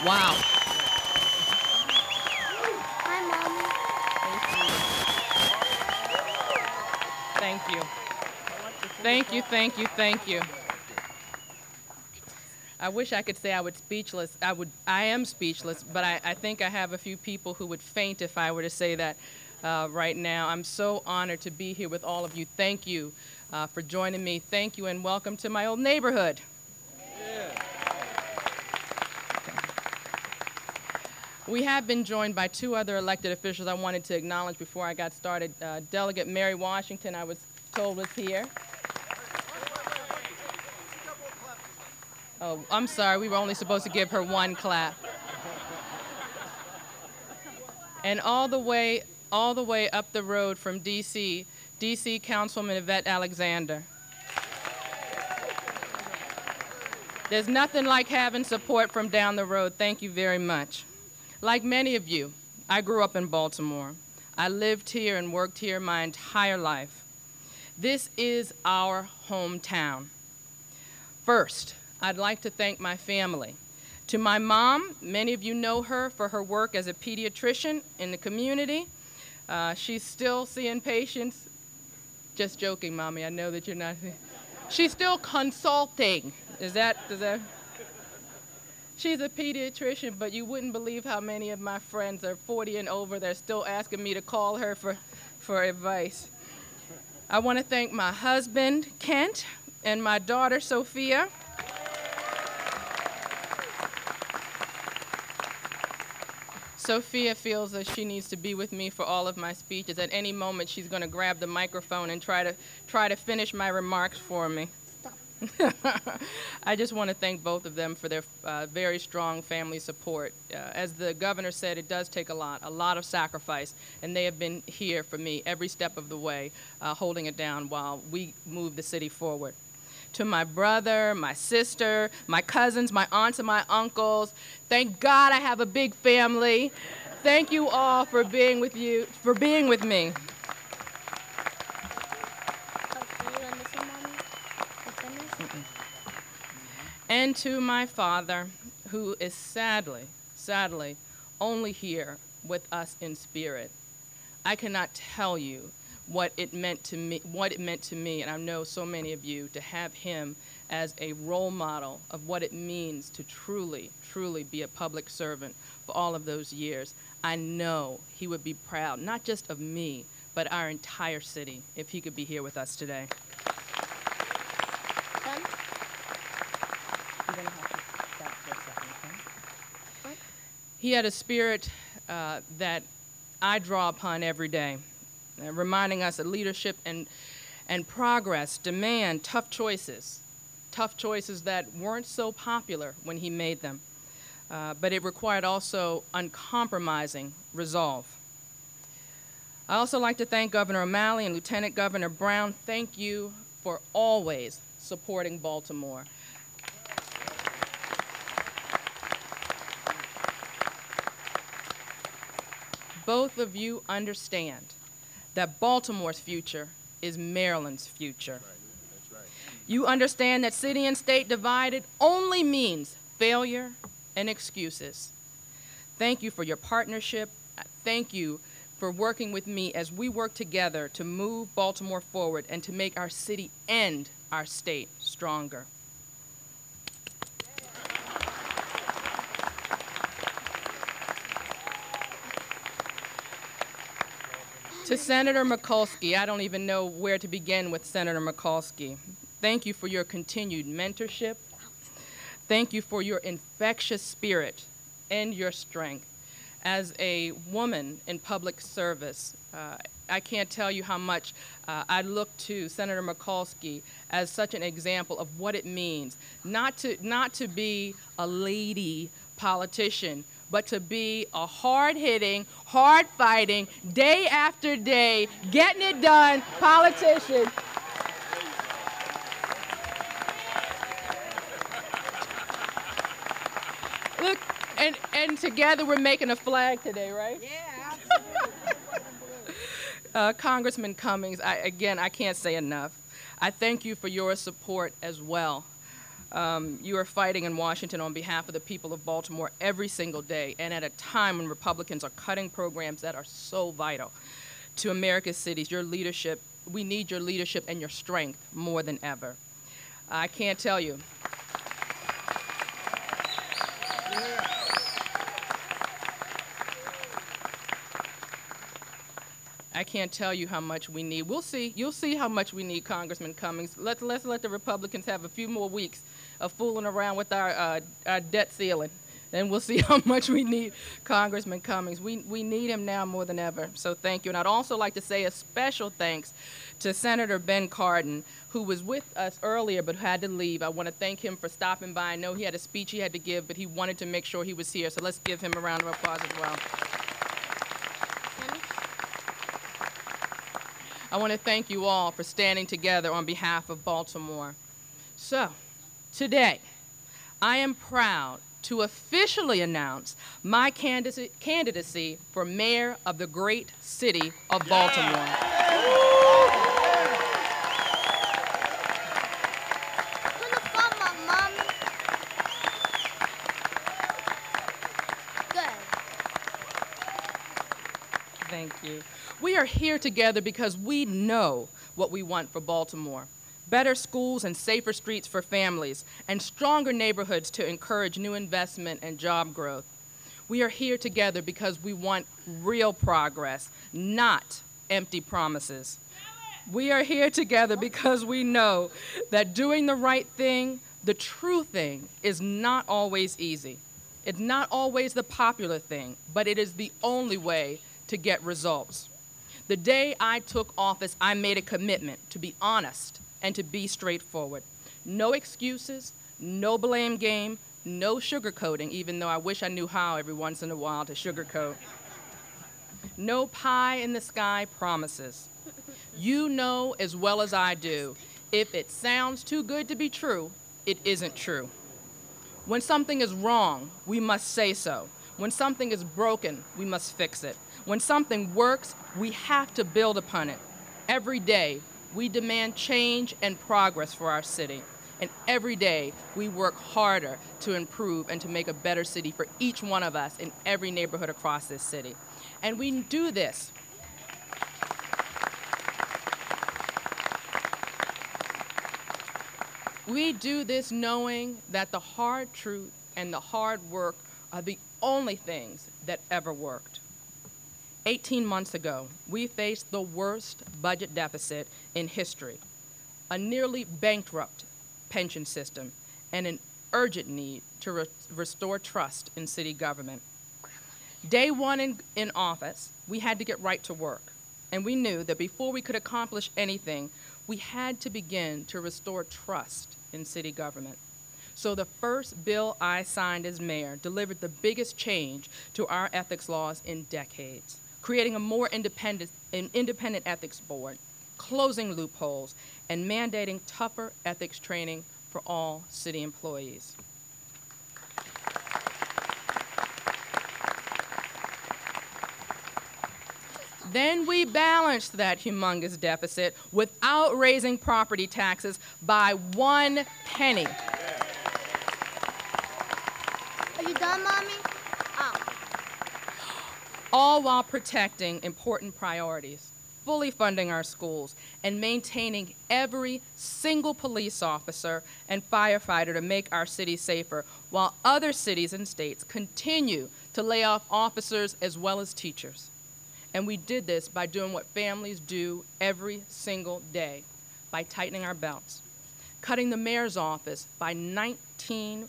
Wow. Hi, Mommy. Thank you. Thank you, thank you, thank you. I wish I could say I am speechless, but I think I have a few people who would faint if I were to say that right now. I'm so honored to be here with all of you. Thank you for joining me. Thank you and welcome to my old neighborhood. Yeah. We have been joined by two other elected officials I wanted to acknowledge before I got started. Delegate Mary Washington, I was told, was here. Oh, I'm sorry, we were only supposed to give her one clap. And all the way up the road from D.C., D.C. Councilwoman Yvette Alexander. There's nothing like having support from down the road. Thank you very much. Like many of you, I grew up in Baltimore. I lived here and worked here my entire life. This is our hometown. First, I'd like to thank my family. To my mom, many of you know her for her work as a pediatrician in the community. She's still seeing patients. Just joking, Mommy, I know that you're not. She's still consulting. Is that? She's a pediatrician, but you wouldn't believe how many of my friends are 40 and over. They're still asking me to call her for advice. I want to thank my husband, Kent, and my daughter, Sophia. Sophia feels that she needs to be with me for all of my speeches. At any moment, she's going to grab the microphone and try to finish my remarks for me. Stop. I just want to thank both of them for their very strong family support. As the governor said, it does take a lot of sacrifice, and they have been here for me every step of the way, holding it down while we move the city forward. To my brother, my sister, my cousins, my aunts, and my uncles. Thank God I have a big family. Thank you all for being with me. And to my father, who is sadly, only here with us in spirit. I cannot tell you what it meant to me, and I know so many of you, to have him as a role model of what it means to truly, truly be a public servant for all of those years. I know he would be proud, not just of me, but our entire city, if he could be here with us today. He had a spirit that I draw upon every day, reminding us that leadership and progress demand tough choices that weren't so popular when he made them, but it required also uncompromising resolve. I also like to thank Governor O'Malley and Lieutenant Governor Brown. Thank you for always supporting Baltimore. Both of you understand that Baltimore's future is Maryland's future. That's right. You understand that city and state divided only means failure and excuses. Thank you for your partnership. Thank you for working with me as we work together to move Baltimore forward and to make our city and our state stronger. To Senator Mikulski, I don't even know where to begin with Senator Mikulski. Thank you for your continued mentorship. Thank you for your infectious spirit and your strength. As a woman in public service, I can't tell you how much I look to Senator Mikulski as such an example of what it means not to be a lady politician, but to be a hard-hitting, hard-fighting, day after day, getting it done politician. Look, and together we're making a flag today, right? Yeah, absolutely. Congressman Cummings, I can't say enough. I thank you for your support as well. You are fighting in Washington on behalf of the people of Baltimore every single day, and at a time when Republicans are cutting programs that are so vital to America's cities. Your leadership, we need your leadership and your strength more than ever. I can't tell you. I can't tell you how much we need. We'll see. You'll see how much we need, Congressman Cummings. Let's let the Republicans have a few more weeks of fooling around with our debt ceiling. Then we'll see how much we need Congressman Cummings. We need him now more than ever. So thank you. And I'd also like to say a special thanks to Senator Ben Cardin, who was with us earlier but had to leave. I want to thank him for stopping by. I know he had a speech he had to give, but he wanted to make sure he was here. So let's give him a round of applause as well. I want to thank you all for standing together on behalf of Baltimore. So, today, I am proud to officially announce my candidacy for mayor of the great city of Baltimore. Thank you. We are here together because we know what we want for Baltimore. Better schools and safer streets for families, and stronger neighborhoods to encourage new investment and job growth. We are here together because we want real progress, not empty promises. We are here together because we know that doing the right thing, the true thing, is not always easy. It's not always the popular thing, but it is the only way to get results. The day I took office, I made a commitment to be honest and to be straightforward. No excuses, no blame game, no sugarcoating, even though I wish I knew how every once in a while to sugarcoat. No pie in the sky promises. You know as well as I do, if it sounds too good to be true, it isn't true. When something is wrong, we must say so. When something is broken, we must fix it. When something works, we have to build upon it. Every day, we demand change and progress for our city. And every day, we work harder to improve and to make a better city for each one of us in every neighborhood across this city. And we do this knowing that the hard truth and the hard work are the only things that ever worked. 18 months ago, we faced the worst budget deficit in history, a nearly bankrupt pension system, and an urgent need to restore trust in city government. Day one in office, we had to get right to work, and we knew that before we could accomplish anything, we had to begin to restore trust in city government. So the first bill I signed as mayor delivered the biggest change to our ethics laws in decades, creating a more independent ethics board, closing loopholes, and mandating tougher ethics training for all city employees. Then we balanced that humongous deficit without raising property taxes by 1 penny. Are you done, Mommy? Oh. All while protecting important priorities, fully funding our schools, and maintaining every single police officer and firefighter to make our city safer, while other cities and states continue to lay off officers as well as teachers. And we did this by doing what families do every single day, by tightening our belts, cutting the mayor's office by 19%.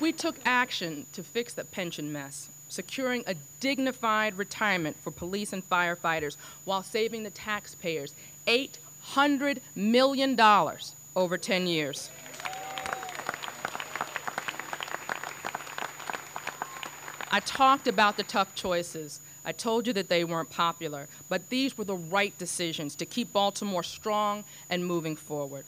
We took action to fix the pension mess, securing a dignified retirement for police and firefighters while saving the taxpayers $800 million over 10 years. I talked about the tough choices. I told you that they weren't popular, but these were the right decisions to keep Baltimore strong and moving forward.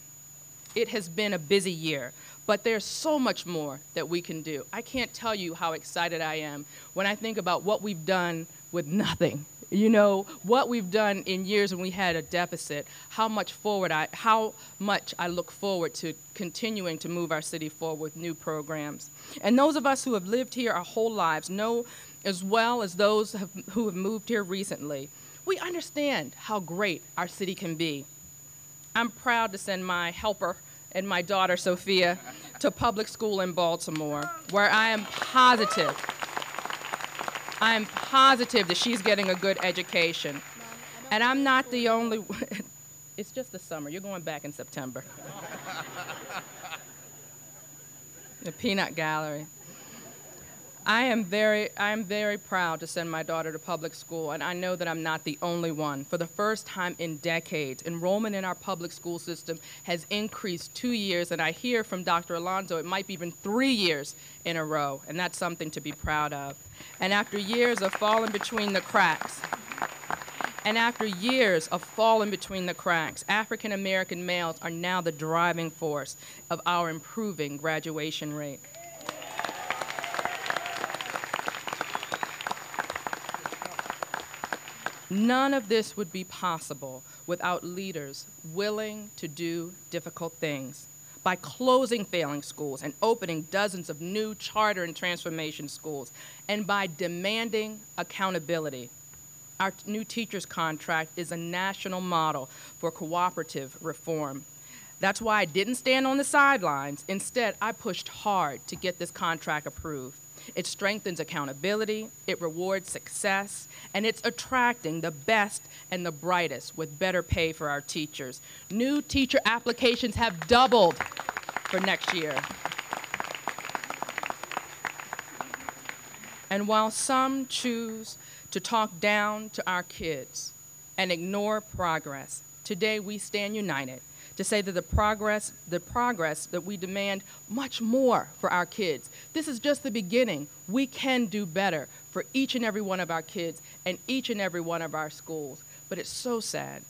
It has been a busy year, but there's so much more that we can do. I can't tell you how excited I am when I think about what we've done with nothing You know, what we've done in years when we had a deficit, how much I look forward to continuing to move our city forward with new programs. And those of us who have lived here our whole lives know, as well as those who have moved here recently, we understand how great our city can be. I'm proud to send my helper and my daughter, Sophia, to public school in Baltimore, where I am positive that she's getting a good education. And I'm not the only one. It's just the summer. You're going back in September. The Peanut Gallery. I am very proud to send my daughter to public school, and I know that I'm not the only one. For the first time in decades, enrollment in our public school system has increased 2 years, and I hear from Dr. Alonso it might be even 3 years in a row, and that's something to be proud of. And after years of falling between the cracks, African American males are now the driving force of our improving graduation rate. None of this would be possible without leaders willing to do difficult things. By closing failing schools and opening dozens of new charter and transformation schools, and by demanding accountability. Our new teachers contract is a national model for cooperative reform. That's why I didn't stand on the sidelines. Instead, I pushed hard to get this contract approved. It strengthens accountability, it rewards success, and it's attracting the best and the brightest with better pay for our teachers. New teacher applications have doubled for next year. And while some choose to talk down to our kids and ignore progress, today we stand united to say that the progress that we demand much more for our kids. This is just the beginning. We can do better for each and every one of our kids and each and every one of our schools. But it's so sad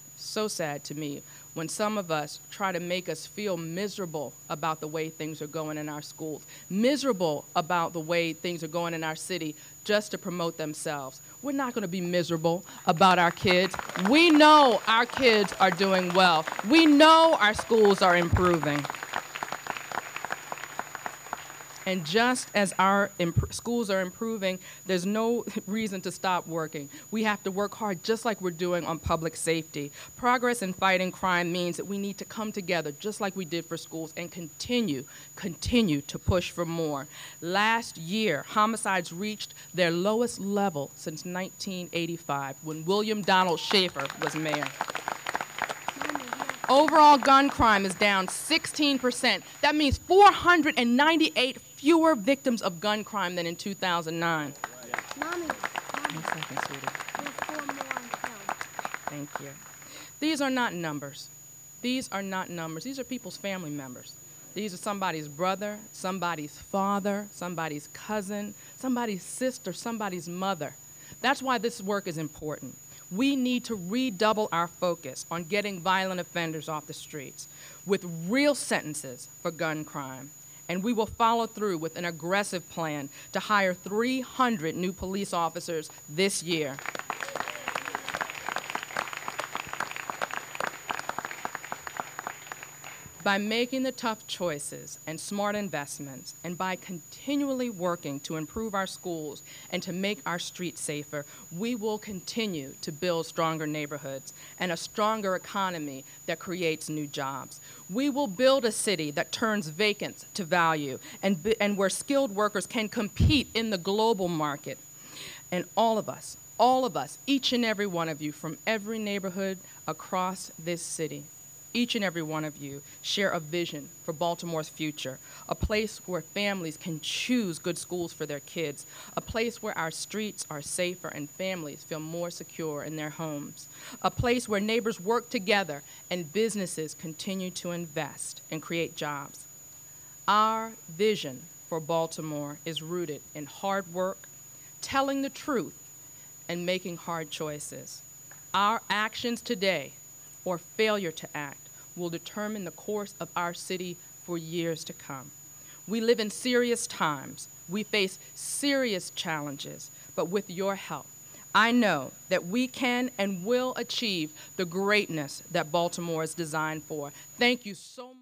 to me when some of us try to make us feel miserable about the way things are going in our schools, miserable about the way things are going in our city just to promote themselves. We're not going to be miserable about our kids. We know our kids are doing well. We know our schools are improving. And just as our schools are improving, there's no reason to stop working. We have to work hard just like we're doing on public safety. Progress in fighting crime means that we need to come together just like we did for schools and continue to push for more. Last year, homicides reached their lowest level since 1985 when William Donald Schaefer was mayor. Overall gun crime is down 16%. That means 498 fewer victims of gun crime than in 2009. Mommy. 1 second, sweetie. There's 4 more on count. Thank you. These are not numbers. These are not numbers. These are people's family members. These are somebody's brother, somebody's father, somebody's cousin, somebody's sister, somebody's mother. That's why this work is important. We need to redouble our focus on getting violent offenders off the streets with real sentences for gun crime. And we will follow through with an aggressive plan to hire 300 new police officers this year. By making the tough choices and smart investments, and by continually working to improve our schools and to make our streets safer, we will continue to build stronger neighborhoods and a stronger economy that creates new jobs. We will build a city that turns vacants to value and where skilled workers can compete in the global market. And all of us, each and every one of you from every neighborhood across this city, each and every one of you share a vision for Baltimore's future, a place where families can choose good schools for their kids, a place where our streets are safer and families feel more secure in their homes, a place where neighbors work together and businesses continue to invest and create jobs. Our vision for Baltimore is rooted in hard work, telling the truth, and making hard choices. Our actions today, or failure to act, will determine the course of our city for years to come. We live in serious times. We face serious challenges, but with your help, I know that we can and will achieve the greatness that Baltimore is designed for. Thank you so much.